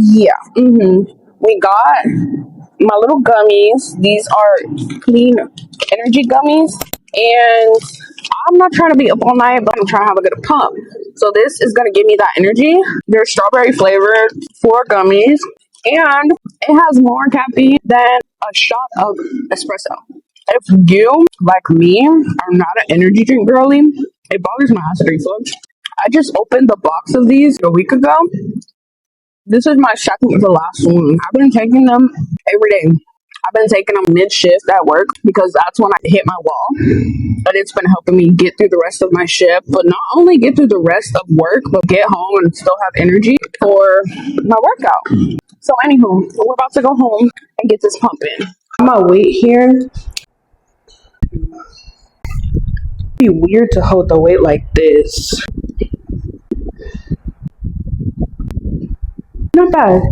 Yeah. We got my little gummies. These are clean energy gummies. And I'm not trying to be up all night, but I'm trying to have a good pump. So this is gonna give me that energy. They're strawberry flavored, 4 gummies, and it has more caffeine than a shot of espresso. If you, like me, are not an energy drink girly, it bothers my acid reflux. I just opened the box of these a week ago. This is my second to last one. I've been taking them every day. I've been taking them mid shift at work because that's when I hit my wall. But it's been helping me get through the rest of my shift, but not only get through the rest of work, but get home and still have energy for my workout. So, anywho, we're about to go home and get this pumping. I'm gonna wait here. It'd be weird to hold the weight like this. Not bad.